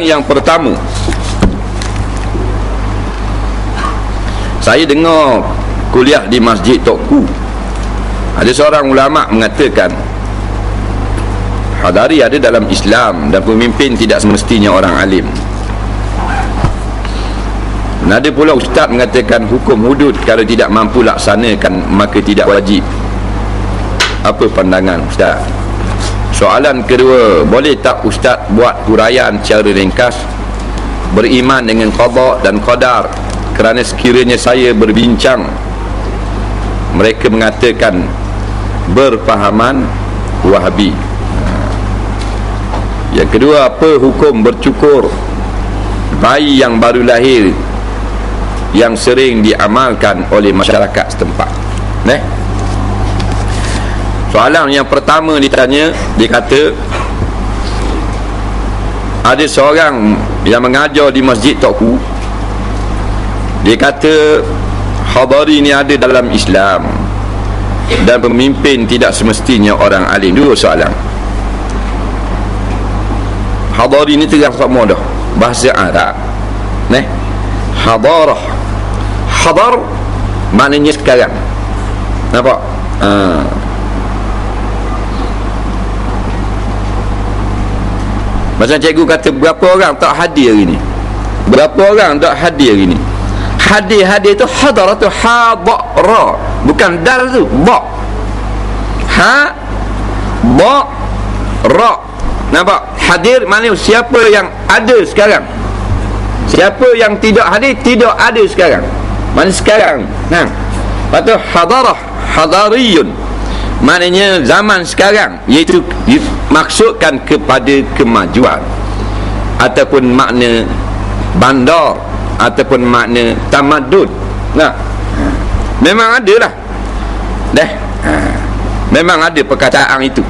yang pertama, saya dengar kuliah di Masjid Tokku, ada seorang ulama mengatakan hadari ada dalam Islam dan pemimpin tidak semestinya orang alim. Dan ada pula ustaz mengatakan hukum hudud kalau tidak mampu laksanakan maka tidak wajib. Apa pandangan ustaz? Soalan kedua, boleh tak ustaz buat huraian secara ringkas beriman dengan qada dan qadar, kerana sekiranya saya berbincang mereka mengatakan berfahaman Wahabi. Yang kedua, apa hukum bercukur bayi yang baru lahir yang sering diamalkan oleh masyarakat setempat? Soalan yang pertama ditanya, dia kata ada seorang yang mengajar di Masjid Tokku, dia kata hadari ni ada dalam Islam dan pemimpin tidak semestinya orang alim. Dua soalan. Hadari ni terang semua dah, bahasa Arab. Hadarah, hadar maknanya sekarang. Nampak? Macam cikgu kata, berapa orang tak hadir hari ni? Berapa orang tak hadir hari ni? Hadir tu hadar tu hadara, bukan dal tu, ba. Ba ra. Nampak? Hadir maknanya siapa yang ada sekarang. Siapa yang tidak hadir, tidak ada sekarang. Mana sekarang? Lepas tu hadarah, hadariyun, maknanya zaman sekarang, iaitu dimaksudkan kepada kemajuan ataupun makna bandar ataupun makna tamadun. Memang ada lah. Memang ada perkataan itu.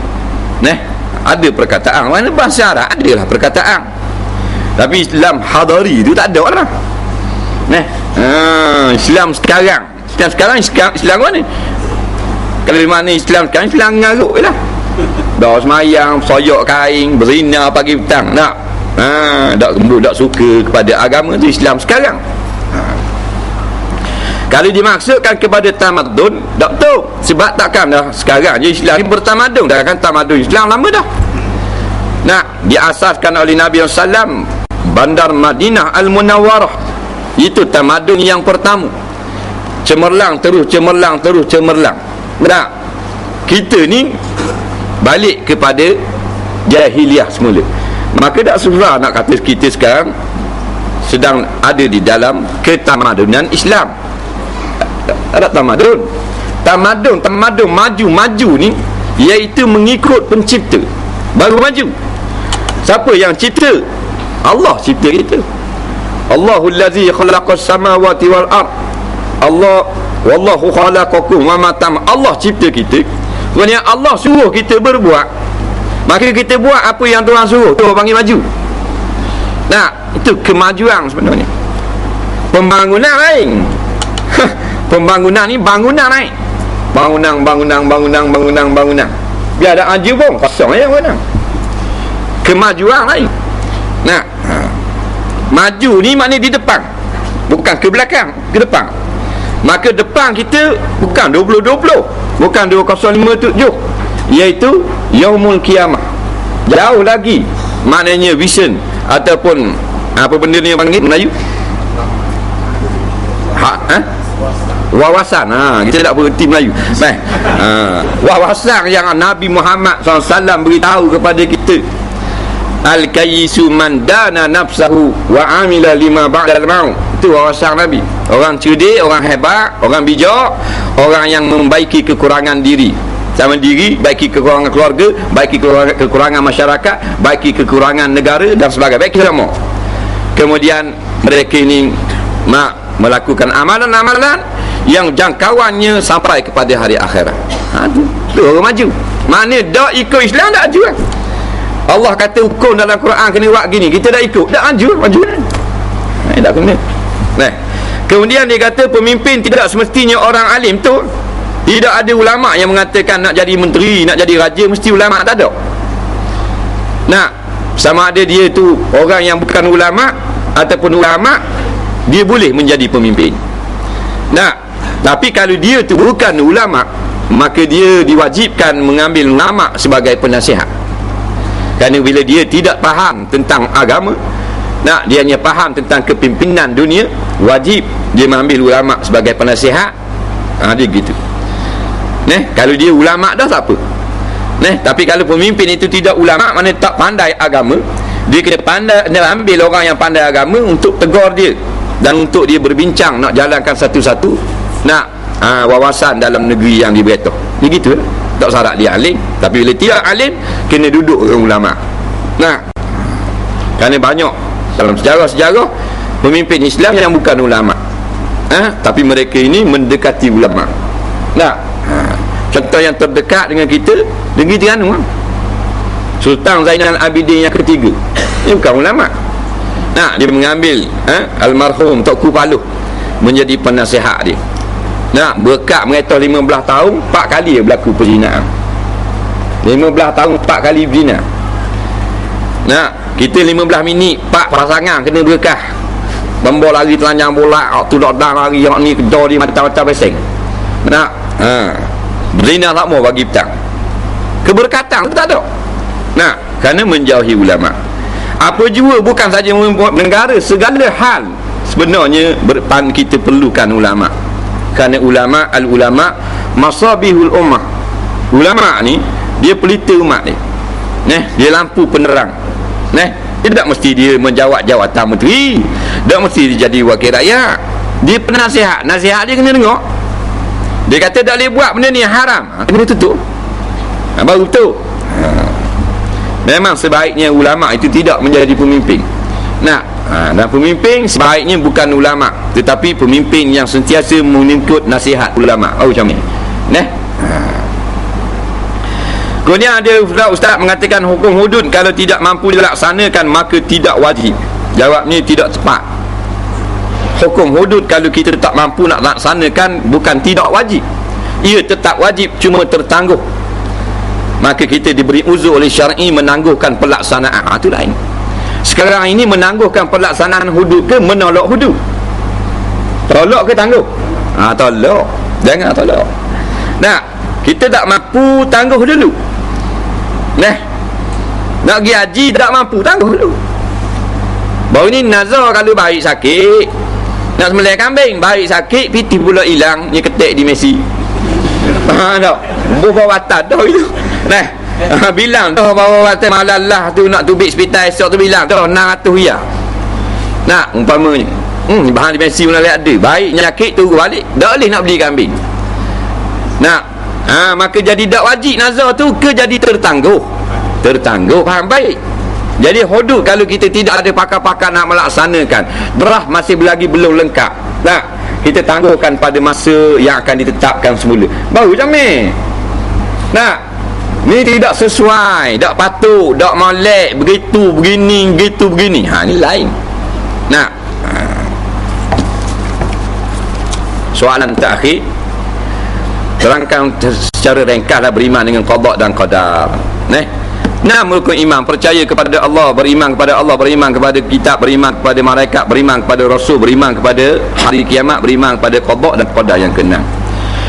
Ada perkataan, mana bahasa Arab adalah perkataan. Tapi Islam hadari itu tak ada lah. Islam sekarang, Islam mana? Kalau mana Islam sekarang, Islam ngaruk je lah. Dah semayang, soyok kain, berzina pagi petang. Tak gembut, tak suka kepada agama tu Islam sekarang. Kalau dimaksudkan kepada tamadun, tak tahu. Sebab takkan dah sekarang je Islam ni bertamadun. Dah kan tamadun Islam lama dah. Diasaskan oleh Nabi SAW, Bandar Madinah Al-Munawwarah. Itu tamadun yang pertama. Cemerlang terus cemerlang. Kita ni balik kepada jahiliah semula. Maka tak susah nak kata kita sekarang sedang ada di dalam ketamadunan Islam. Tak ada tamadun maju ni iaitu mengikut pencipta baru maju. Siapa yang cipta? Allah cipta kita. Allahul ladzi khalaqas samawati wal ard. Allah, wallahu khalaqakum wa ma ta'malun. Allah cipta kita. Kemudian Allah suruh kita berbuat, maka kita buat apa yang Tuhan suruh. Tu panggil maju. Itu kemajuan sebenarnya. Pembangunan lain. Pembangunan ni bangunan naik. Bangunan. Biar ada maju pun kosong je bangunan. Kemajuan lain. Maju ni maknanya di depan, bukan ke belakang, ke depan. Maka depan kita bukan 2020, bukan 2057, iaitu Yaumul Qiyamah. Jauh lagi, maknanya vision ataupun apa benda ni yang panggil Melayu? Wawasan. Kita tak berhenti Melayu. Wawasan yang Nabi Muhammad SAW beritahu kepada kita. Al-kayyisu man dana nafsahu wa amila lima ba'dal maut. Itu wawasan Nabi. Orang cerdik, orang hebat, orang bijak, orang yang membaiki kekurangan diri. Sama diri, baiki kekurangan keluarga, baiki kekurangan masyarakat, baiki kekurangan negara dan sebagainya. Baiki semua. Kemudian mereka ini melakukan amalan-amalan yang jangkauannya sampai kepada hari akhirat. Tu orang maju. Mana dak ikut Islam tak maju. Allah kata hukum dalam Quran kena buat gini, kita dah ikut, tak maju. Tak kena. Kemudian dia kata pemimpin tidak semestinya orang alim. Tu tidak ada ulama yang mengatakan nak jadi menteri, nak jadi raja mesti ulama, tak ada. sama ada dia tu orang yang bukan ulama ataupun ulama, dia boleh menjadi pemimpin. Nah, tapi kalau dia tu bukan ulama, maka dia diwajibkan mengambil ulama sebagai penasihat. Kerana bila dia tidak faham tentang agama, nah, dia hanya faham tentang kepimpinan dunia, wajib dia mengambil ulama sebagai penasihat. Dia gitu. Kalau dia ulama dah tak apa. Tapi kalau pemimpin itu tidak ulama, mana tak pandai agama, dia kena pandai, dia ambil orang yang pandai agama untuk tegur dia dan untuk dia berbincang nak jalankan satu-satu wawasan dalam negeri yang diberitahu. Dia gitu lah. Tak syarat dia alim, tapi bila tidak alim, kena duduk dengan ulama. Kerana banyak dalam sejarah-sejarah pemimpin Islam yang bukan ulama, tapi mereka ini mendekati ulama. Contoh yang terdekat dengan kita, Negeri Terengganu, Sultan Zainal Abidin yang ketiga, dia bukan ulama. Dia mengambil almarhum Tunku Paluh menjadi penasihat dia. Berkat mengatur 15 tahun 4 kali dia berlaku perzinaan. 15 tahun 4 kali berzina. Kita 15 minit 4 pasangan kena berkah. Bambol lari telanjang bola, waktu lockdown lari yang ni kedor dia macam-macam peseng. Berzina tak mau bagi petang. Keberkatan tak ada. Kerana menjauhi ulama. Apa jua bukan saja negara, segala hal sebenarnya kita perlukan ulama. Kerana ulama, al-ulama masabihul ummah. Ulama ni dia pelita umat ni. Dia lampu penerang. Dia tak mesti dia menjawab jawatan menteri, tak mesti dia jadi wakil rakyat. Dia penasihat, nasihat dia kena dengar. Dia kata tak boleh buat benda ni haram, kena tutup. Baru betul. Memang sebaiknya ulama itu tidak menjadi pemimpin. Dan pemimpin sebaiknya bukan ulama, tetapi pemimpin yang sentiasa mengikut nasihat ulama. Macam ni. Kemudian ada ustaz mengatakan hukum hudud kalau tidak mampu dilaksanakan maka tidak wajib. Jawabnya tidak tepat. Hukum hudud kalau kita tak mampu nak laksanakan bukan tidak wajib, ia tetap wajib, cuma tertangguh. Maka kita diberi uzur oleh syar'i menangguhkan pelaksanaan. Itu lain. Sekarang ini menangguhkan pelaksanaan hudud ke menolak hudud? Tolak ke tangguh? Tolak. Jangan tolak. Kita tak mampu, tangguh dulu. Nak pergi haji tak mampu, tangguh dulu. Baru ni nazar kalau baik sakit, nak sembelih kambing, baik sakit, piti pula hilang, dia ketik di Messi. Tak. Bawa watak dah itu. Bilang dah bawa watak malalah tu nak tubik hospital esok tu bilang dah 600 riyal. Umpamanya. Bahan di Messi pun ada. Baik sakit tu balik, tak boleh nak beli kambing. Maka jadi tak wajib nazar tu ke jadi tertangguh. Tertangguh, faham baik. Jadi hudud kalau kita tidak ada pakar-pakar nak melaksanakan, berah masih lagi belum lengkap, kita tangguhkan pada masa yang akan ditetapkan semula, baru jamin. Ni tidak sesuai, tak patut, tak molek, begitu begini, begitu begini. Ni lain. Soalan terakhir, terangkan secara ringkaslah beriman dengan qada dan qadar. Rukun iman, percaya kepada Allah, beriman kepada Allah, beriman kepada kitab, beriman kepada malaikat, beriman kepada rasul, beriman kepada hari kiamat, beriman kepada qada dan qadar yang keenam.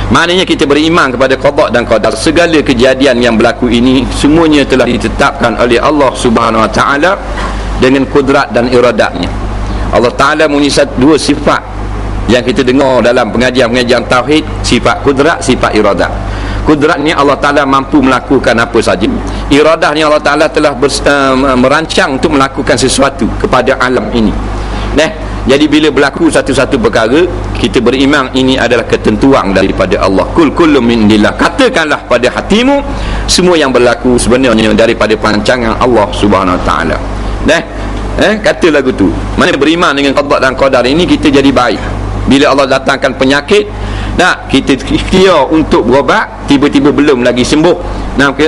Maknanya kita beriman kepada qada dan qadar. Segala kejadian yang berlaku ini semuanya telah ditetapkan oleh Allah Subhanahu Wa Taala dengan kudrat dan iradatnya. Allah Taala mempunyai dua sifat yang kita dengar dalam pengajian-pengajian tauhid, sifat kudrat, sifat iradat. Kudrat ni Allah Ta'ala mampu melakukan apa saja. Iradah ni Allah Ta'ala telah merancang untuk melakukan sesuatu kepada alam ini. Jadi bila berlaku satu-satu perkara, kita beriman ini adalah ketentuan daripada Allah. Kullu min indillah. Katakanlah pada hatimu, semua yang berlaku sebenarnya daripada perancangan Allah Subhanahu Wa Ta'ala. Kata lagu tu. Mana beriman dengan qada dan qadar ini, kita jadi baik. Bila Allah datangkan penyakit, kita ikhtiar untuk berobat, tiba-tiba belum lagi sembuh,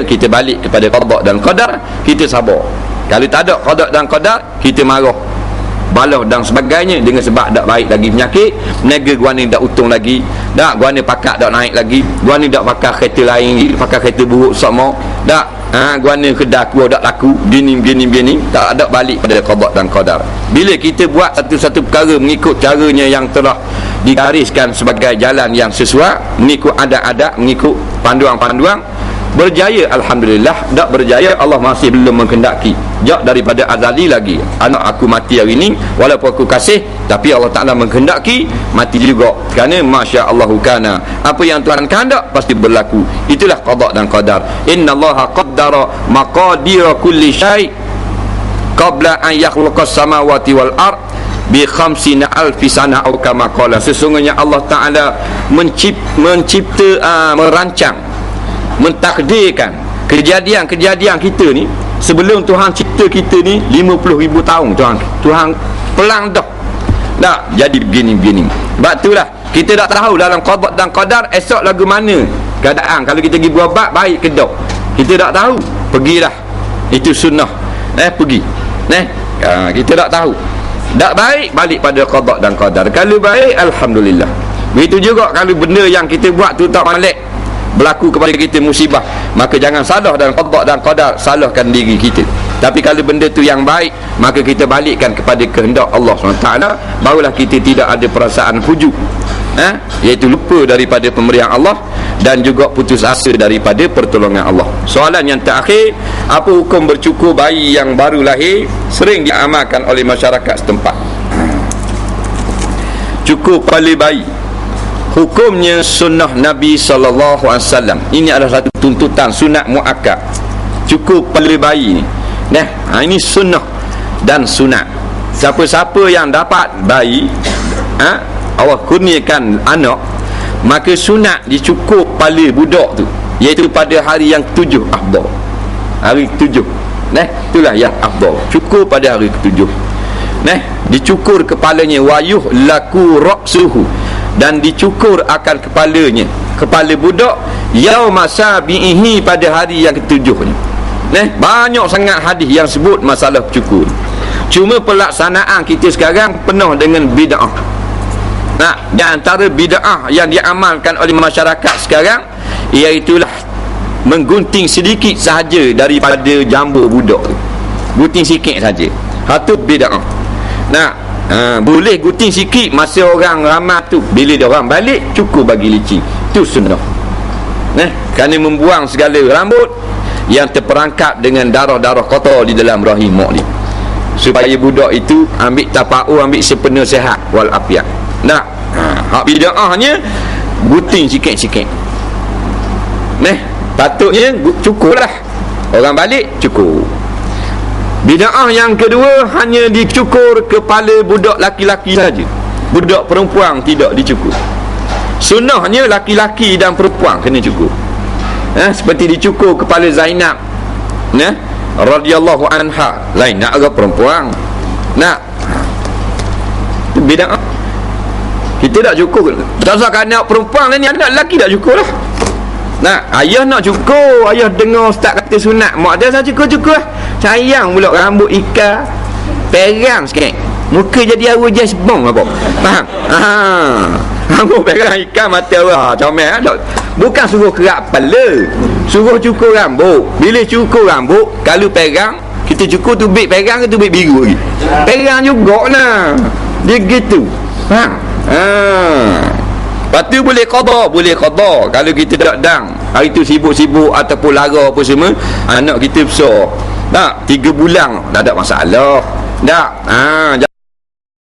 kita balik kepada qada dan qadar, kita sabar. Kalau tak ada qada dan qadar, kita marah. baloh dan sebagainya, dengan sebab tak baik lagi penyakit, meniaga guana tak untung lagi, tak guana pakak tak naik lagi, guana tak pakai kereta lain, pakai kereta buruk sama, tak guana kedah kuah tak laku, gini tak ada balik pada qada dan qadar. Bila kita buat satu-satu perkara mengikut caranya yang telah digariskan sebagai jalan yang sesuai, mengikut adat-adat, mengikut panduan-panduan, berjaya alhamdulillah. Tak berjaya, Allah masih belum menghendaki. Jak daripada azali lagi anak aku mati hari ni, walaupun aku kasih, tapi Allah Ta'ala menghendaki mati juga, kerana masya-Allah kana, apa yang Tuhan kehendak pasti berlaku. Itulah qada dan qadar. Innallaha qaddara maqadira kulli syai' qabla an yakhluqas samawati wal ard bi 50,000 sana atau kama qala. Sesungguhnya Allah Ta'ala mencipta, merancang, mentakdirkan kejadian-kejadian kita ni sebelum Tuhan cipta kita ni 50,000 tahun. Tuhan pelang dah jadi begini. Sebab itulah kita tak tahu dalam qada dan qadar esok lagu mana keadaan. Kalau kita pergi berubat baik ke tak, kita tak tahu. Pergilah, itu sunnah. Pergi kita tak tahu. Tak baik, balik pada qada dan qadar. Kalau baik, alhamdulillah. Begitu juga kalau benda yang kita buat tu tak balik, berlaku kepada kita musibah, maka jangan salah dalam qada dan qadar, salahkan diri kita. Tapi kalau benda tu yang baik, maka kita balikkan kepada kehendak Allah SWT, barulah kita tidak ada perasaan hujub, iaitu lupa daripada pemberian Allah dan juga putus asa daripada pertolongan Allah. Soalan yang terakhir, apa hukum bercukur bayi yang baru lahir sering diamalkan oleh masyarakat setempat? Cukur kepala bayi, hukumnya sunnah Nabi SAW. Ini adalah satu tuntutan sunat muakkad. Cukur kepala bayi ni, ini sunnah dan sunat. Siapa-siapa yang dapat bayi, Allah kurniakan anak, maka sunat dicukur kepala budak tu, iaitu pada hari yang ke-7 afdal. Hari ke-7, itulah yang afdal, cukur pada hari ke-7. Dicukur kepalanya, wayuh laku ra'suhu, dan dicukur akan kepalanya, kepala budak, yauma sabihi, pada hari yang ke-7 ni. Banyak sangat hadis yang sebut masalah cukur. Cuma pelaksanaan kita sekarang penuh dengan bid'ah. Di antara bid'ah yang diamalkan oleh masyarakat sekarang, iaitulah menggunting sedikit sahaja daripada jambul budak tu. Gunting sikit saja. Itu bid'ah. Boleh gunting sikit masa orang ramai tu, bila dia orang balik cukup bagi licin. Itu sunnah. Kerana membuang segala rambut yang terperangkap dengan darah-darah kotor di dalam rahim mak ni, supaya budak itu ambil tapau, ambil sepenuh sihat wal afiat. Hak bid'ahnya gunting sikit-sikit. Patutnya cukur lah, orang balik cukur. Bid'ah yang kedua, hanya dicukur kepala budak laki-laki saja, budak perempuan tidak dicukur. Sunnahnya laki-laki dan perempuan kena cukur. Seperti dicukur kepala Zainab radhiyallahu anha. Zainab ke perempuan? Itu bid'ah. Kita tak cukur. Tak usah anak perempuan lah ni, anak lelaki tak cukur lah. Ayah nak cukur, ayah dengar ustaz kata sunat, mak dia saya cukur lah. Sayang pula rambut ikan perang sikit, muka jadi arwah jasbong apa, faham? Rambut perang ikan mata arwah comel tak? Bukan suruh kerak kepala, suruh cukur rambut. Bila cukur rambut, kalau perang kita cukur tubik perang ke tubik biru lagi? Perang jugalah. Dia gitu, faham? Lepas tu boleh qada, kalau kita tak dang hari tu sibuk-sibuk ataupun lara apa semua, anak kita besar, 3 bulan tak ada masalah.